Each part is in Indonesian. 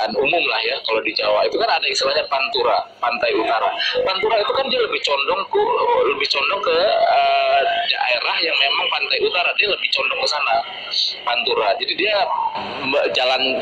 perkiraan umum lah ya, kalau di Jawa itu kan ada istilahnya pantura, pantai utara. Pantura itu kan dia lebih condong ke daerah yang memang pantai utara, dia lebih condong ke sana pantura. Jadi dia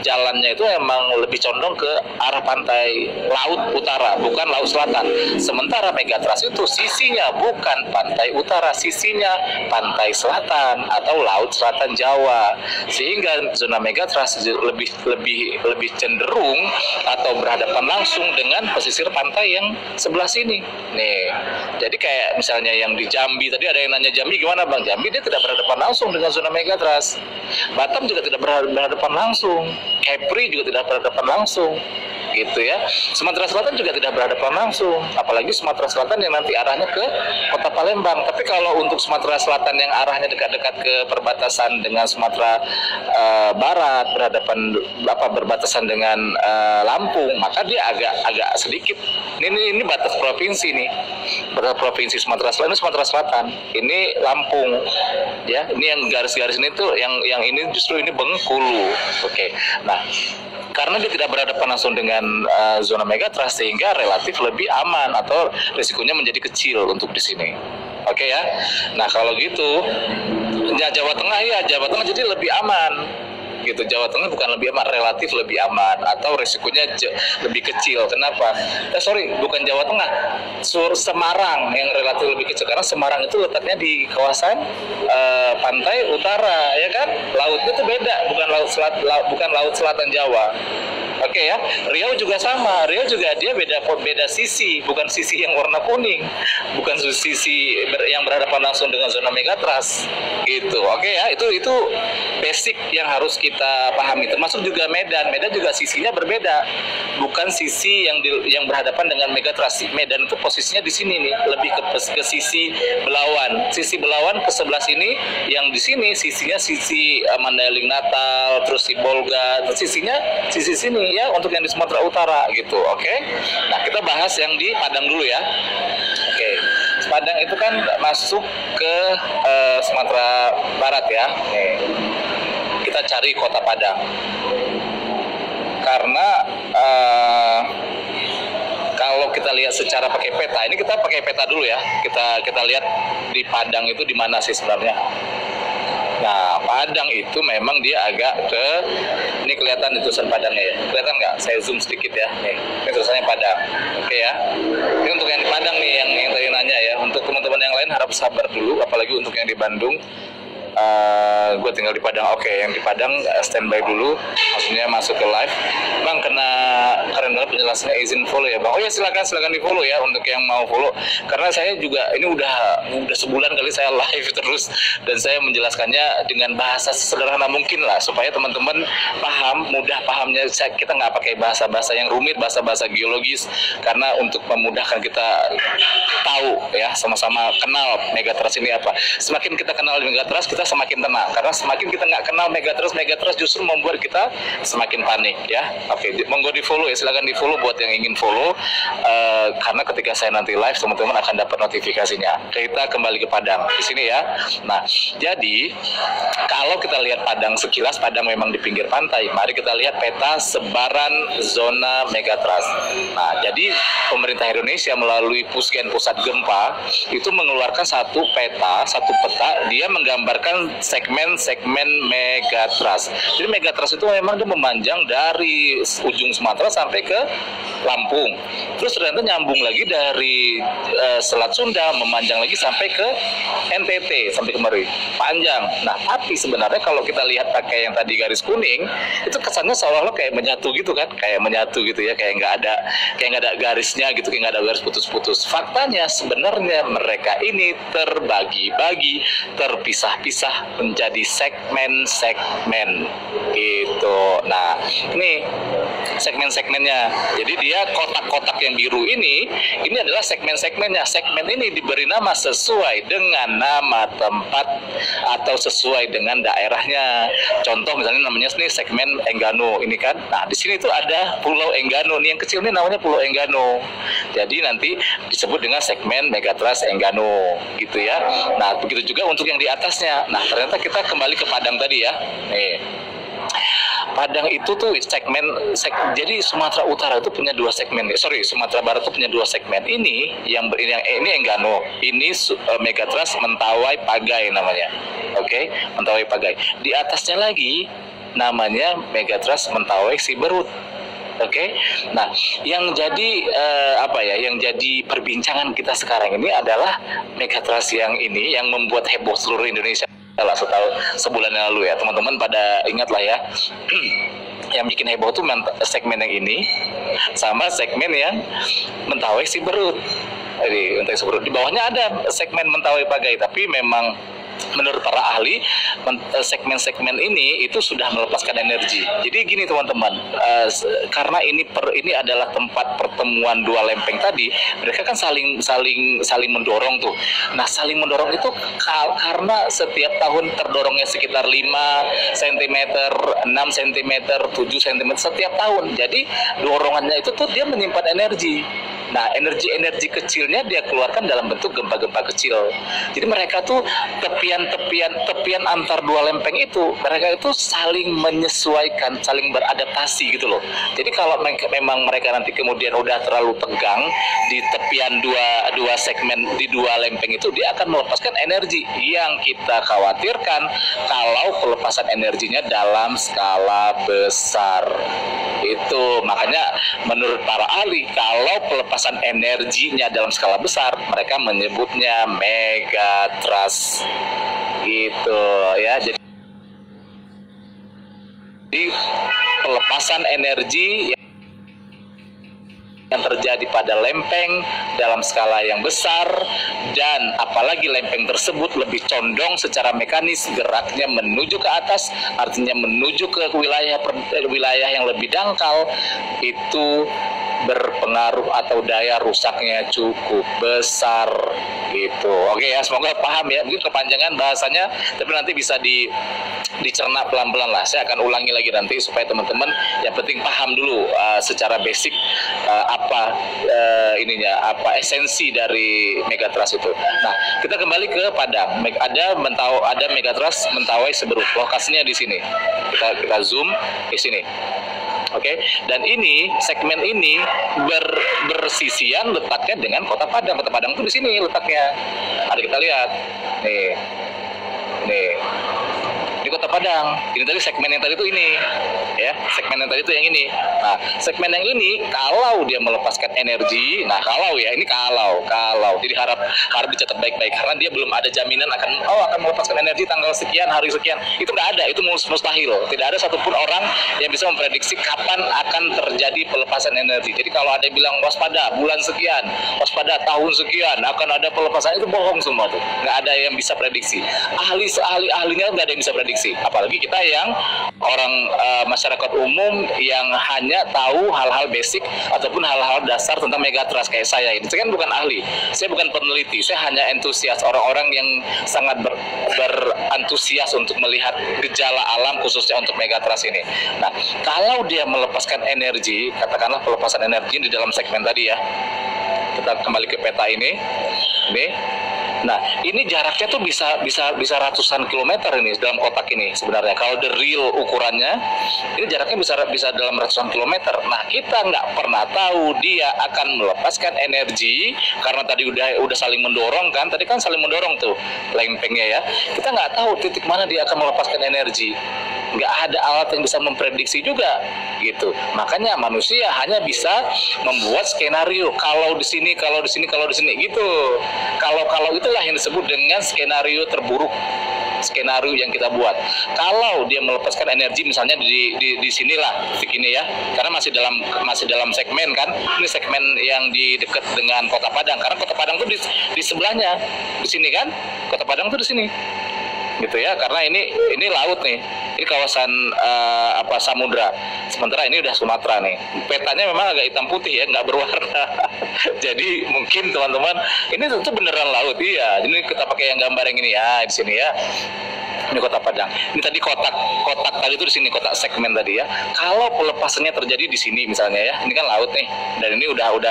jalannya itu emang lebih condong ke arah pantai laut utara, bukan laut selatan. Sementara Megatrust itu sisinya bukan pantai utara, sisinya pantai selatan atau laut selatan Jawa. Sehingga zona Megatrust lebih cenderung atau berhadapan langsung dengan pesisir pantai yang sebelah sini. Nih, jadi kayak misalnya yang di Jambi, tadi ada yang nanya Jambi gimana Bang? Jambi dia tidak berhadapan langsung dengan zona Megatrust. Batam juga tidak berhadapan langsung. Kepri juga tidak berhadapan langsung. Gitu ya. Sumatera Selatan juga tidak berhadapan langsung, apalagi Sumatera Selatan yang nanti arahnya ke Kota Palembang. Tapi kalau untuk Sumatera Selatan yang arahnya dekat-dekat ke perbatasan dengan Sumatera Barat, berbatasan dengan Lampung, maka dia agak sedikit. Ini batas provinsi nih, batas provinsi Sumatera Selatan, ini Sumatera Selatan, ini Lampung, ya. Ini yang garis-garis ini tuh, yang ini justru ini Bengkulu. Oke. Nah, karena dia tidak berhadapan langsung dengan zona Megatrust, sehingga relatif lebih aman atau risikonya menjadi kecil untuk di sini. Oke ya. Nah kalau gitu, ya Jawa Tengah jadi lebih aman. Gitu, Jawa Tengah bukan lebih aman, relatif lebih aman atau risikonya lebih kecil. Kenapa? Bukan Jawa Tengah, Semarang yang relatif lebih kecil, karena Semarang itu letaknya di kawasan pantai utara, ya kan? Lautnya itu beda, bukan laut selatan Jawa. Oke ya. Riau juga sama, Riau juga dia beda sisi, bukan sisi yang warna kuning, bukan sisi yang berhadapan langsung dengan zona Megatrust. Gitu. Oke ya, itu basic yang harus kita pahami. Termasuk juga Medan juga sisinya berbeda, bukan sisi yang berhadapan dengan Megatrust. Medan itu posisinya di sini nih, lebih ke sisi Belawan. Sisi Belawan ke sebelah sini, yang di sini sisinya sisi Mandailing Natal, terus si Bolga, terus sisinya sisi sini ya, untuk yang di Sumatera Utara gitu. Oke. Nah, kita bahas yang di Padang dulu ya. Oke. Padang itu kan masuk ke Sumatera Barat ya. Nih. Kita cari kota Padang. Karena kalau kita lihat secara pakai peta, ini kita pakai peta dulu ya. Kita lihat di Padang itu di mana sih sebenarnya. Nah, Padang itu memang dia agak ke, ini kelihatan di tulisan Padangnya ya. Kelihatan nggak? Saya zoom sedikit ya. Nih, ini tulisannya Padang. Oke ya. Ini untuk yang di Padang nih, yang tadi nanya ya. Untuk teman-teman yang lain harap sabar dulu, apalagi untuk yang di Bandung. Gue tinggal di Padang. Oke, yang di Padang standby dulu, maksudnya masuk ke live. Bang, keren banget penjelasannya, izin follow ya Bang. Oh ya, silakan di follow ya untuk yang mau follow, karena saya juga ini udah sebulan kali saya live terus, dan saya menjelaskannya dengan bahasa sesederhana mungkin lah, supaya teman-teman mudah pahamnya. Kita nggak pakai bahasa-bahasa yang rumit, bahasa-bahasa geologis, karena untuk memudahkan kita tahu ya, sama-sama kenal Megatrust ini apa. Semakin kita kenal Megatrust, kita semakin tenang, karena semakin kita nggak kenal Megatrust justru membuat kita semakin panik ya. Oke, monggo di follow ya, silakan di follow buat yang ingin follow, karena ketika saya nanti live teman-teman akan dapat notifikasinya. Kita kembali ke Padang di sini ya. Nah, jadi kalau kita lihat Padang sekilas, Padang memang di pinggir pantai. Mari kita lihat peta sebaran zona Megatrust. Nah, jadi pemerintah Indonesia melalui Pusgen, Pusat Gempa, itu mengeluarkan satu peta, dia menggambarkan segmen-segmen Megatrust. Jadi Megatrust itu memang dia memanjang dari ujung Sumatera sampai ke Lampung. Terus ternyata nyambung lagi dari Selat Sunda, memanjang lagi sampai ke NTT, sampai ke Meri. Panjang. Nah, tapi sebenarnya kalau kita lihat pakai yang tadi garis kuning, itu kesannya seolah-olah kayak menyatu gitu kan, kayak menyatu gitu ya, kayak nggak ada garisnya gitu, kayak nggak ada garis putus-putus. Faktanya sebenarnya mereka ini terbagi-bagi, terpisah-pisah menjadi segmen-segmen gitu. Nah, ini segmen-segmennya. Jadi dia kotak-kotak yang biru ini adalah segmen-segmennya. Segmen ini diberi nama sesuai dengan nama tempat atau sesuai dengan daerahnya. Contoh misalnya namanya ini segmen Enggano ini kan. Nah, di sini tuh ada Pulau Enggano. Nih yang kecil ini namanya Pulau Enggano. Jadi nanti disebut dengan segmen Megatrust Enggano gitu ya. Nah, begitu juga untuk yang di atasnya. Nah, ternyata kita kembali ke Padang tadi ya. Nih. Padang itu tuh jadi Sumatera Utara itu punya dua segmen. Sumatera Barat itu punya dua segmen. Ini ini Enggano, ini Megatrust Mentawai Pagai namanya. Oke, Mentawai Pagai. Di atasnya lagi namanya Megatrust Mentawai Siberut. Oke, nah yang jadi yang jadi perbincangan kita sekarang ini adalah Megatrust yang ini yang membuat heboh seluruh Indonesia lah sebulan yang lalu ya, teman-teman pada ingat lah ya. Yang bikin heboh tuh segmen yang ini sama segmen yang Mentawai Siberut. Jadi Mentawai Siberut di bawahnya ada segmen Mentawai Pagai, tapi memang menurut para ahli segmen-segmen ini itu sudah melepaskan energi. Jadi gini teman-teman, karena ini adalah tempat pertemuan dua lempeng tadi, mereka kan saling mendorong tuh. Nah, saling mendorong itu karena setiap tahun terdorongnya sekitar 5 cm, 6 cm, 7 cm setiap tahun. Jadi dorongannya itu tuh dia menyimpan energi. Nah, energi kecilnya dia keluarkan dalam bentuk gempa-gempa kecil. Jadi mereka tuh tepian antar dua lempeng itu, mereka itu saling menyesuaikan, saling beradaptasi gitu loh. Jadi kalau memang mereka nanti kemudian udah terlalu tegang di tepian dua segmen di dua lempeng itu, dia akan melepaskan energi yang kita khawatirkan kalau pelepasan energinya dalam skala besar. Itu makanya menurut para ahli, kalau pelepasan energinya dalam skala besar, mereka menyebutnya Megatrust gitu ya. Jadi pelepasan energi yang terjadi pada lempeng dalam skala yang besar, dan apalagi lempeng tersebut lebih condong secara mekanis geraknya menuju ke atas, artinya menuju ke wilayah yang lebih dangkal, itu berpengaruh atau daya rusaknya cukup besar gitu. Oke ya, semoga paham ya. Mungkin kepanjangan bahasanya, tapi nanti bisa dicerna pelan-pelan lah. Saya akan ulangi lagi nanti supaya teman-teman yang penting paham dulu secara basic apa esensi dari Megatrust itu. Nah, kita kembali ke Padang. Ada Megatrust Mentawai Siberut. Lokasinya di sini. Kita zoom di sini. Oke, dan ini segmen ini bersisian letaknya dengan Kota Padang. Kota Padang tuh di sini letaknya. Ada kita lihat. Nih. Di Kota Padang. Ini tadi segmen yang tadi itu ini. Ya, segmen yang tadi itu yang ini. Nah, segmen yang ini kalau dia melepaskan energi, nah kalau jadi harap dicatat baik-baik karena dia belum ada jaminan akan melepaskan energi tanggal sekian, hari sekian. Itu nggak ada, itu mustahil. Tidak ada satupun orang yang bisa memprediksi kapan akan terjadi pelepasan energi. Jadi kalau ada yang bilang waspada bulan sekian, waspada tahun sekian akan ada pelepasan, itu bohong semua tuh. Nggak ada yang bisa prediksi. Ahlinya nggak ada yang bisa prediksi. Apalagi kita yang orang masyarakat umum yang hanya tahu hal-hal basic ataupun hal-hal dasar tentang Megatrust kayak saya ini. Saya kan bukan ahli, saya bukan peneliti, saya hanya entusias, orang-orang yang sangat berantusias untuk melihat gejala alam khususnya untuk Megatrust ini. Nah, kalau dia melepaskan energi, katakanlah pelepasan energi di dalam segmen tadi ya, kita kembali ke peta ini. Nah, ini jaraknya tuh bisa ratusan kilometer ini dalam kotak ini sebenarnya. Kalau the real ukurannya, ini jaraknya bisa dalam ratusan kilometer. Nah, kita nggak pernah tahu dia akan melepaskan energi karena tadi udah saling mendorong kan. Tadi kan saling mendorong tuh lempengnya ya. Kita nggak tahu titik mana dia akan melepaskan energi. Nggak ada alat yang bisa memprediksi juga gitu. Makanya manusia hanya bisa membuat skenario, kalau di sini gitu. Kalau itulah yang disebut dengan skenario terburuk, skenario yang kita buat. Kalau dia melepaskan energi misalnya di sinilah titik ini ya, karena masih dalam segmen kan. Ini segmen yang di dekat dengan Kota Padang, karena Kota Padang tuh di sebelahnya, di sini kan. Kota Padang tuh di sini. Gitu ya, karena ini laut nih, ini kawasan samudra, sementara ini udah Sumatera nih. Petanya memang agak hitam putih ya, nggak berwarna. Jadi mungkin teman-teman ini tentu beneran laut. Iya, ini kita pakai yang gambar yang ini ya, di sini ya. Ini Kota Padang. Ini tadi kotak tadi itu di sini, kotak segmen tadi ya. Kalau pelepasannya terjadi di sini misalnya ya, ini kan laut nih, dan ini udah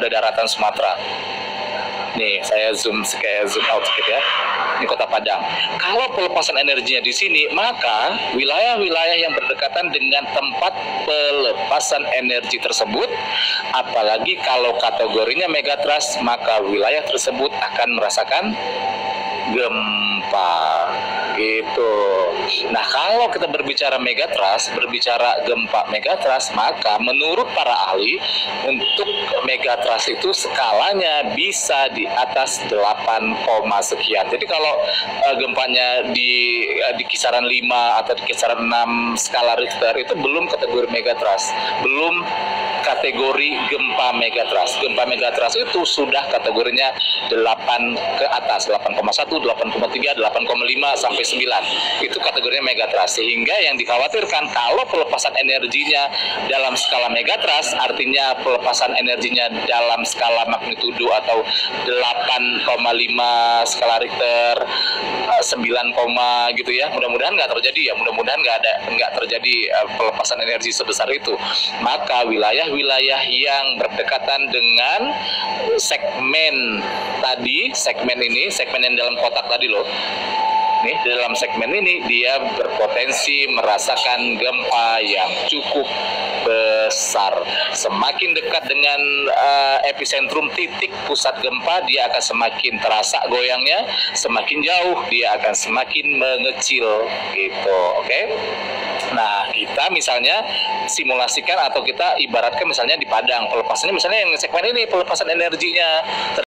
daratan Sumatera. Nih saya zoom out sedikit ya. Ini kota Padang. Kalau pelepasan energinya di sini, maka wilayah-wilayah yang berdekatan dengan tempat pelepasan energi tersebut, apalagi kalau kategorinya megatrust, maka wilayah tersebut akan merasakan gempa gitu. Nah, kalau kita berbicara megatrust, berbicara gempa megatrust, maka menurut para ahli untuk megatrust itu skalanya bisa di atas 8, sekian. Jadi kalau gempanya di kisaran 5 atau di kisaran 6 skala Richter itu belum kategori megatrust, belum kategori gempa megatrust. Gempa megatrust itu sudah kategorinya 8 ke atas, 8,1, 8,3, 8,5 sampai 9. Itu kategorinya megatrust. Sehingga yang dikhawatirkan kalau pelepasan energinya dalam skala megatrust, artinya pelepasan energinya dalam skala magnitudo atau 8,5 skala Richter, 9, gitu ya. Mudah-mudahan nggak terjadi ya. Mudah-mudahan nggak terjadi pelepasan energi sebesar itu. Maka wilayah-wilayah yang berdekatan dengan segmen tadi, segmen yang dalam kotak tadi loh. Nih, di dalam segmen ini dia berpotensi merasakan gempa yang cukup besar. Semakin dekat dengan epicentrum titik pusat gempa, dia akan semakin terasa goyangnya. Semakin jauh, dia akan semakin mengecil gitu. Oke? Nah, kita misalnya simulasikan atau kita ibaratkan misalnya di Padang, pelepasannya misalnya yang segmen ini pelepasan energinya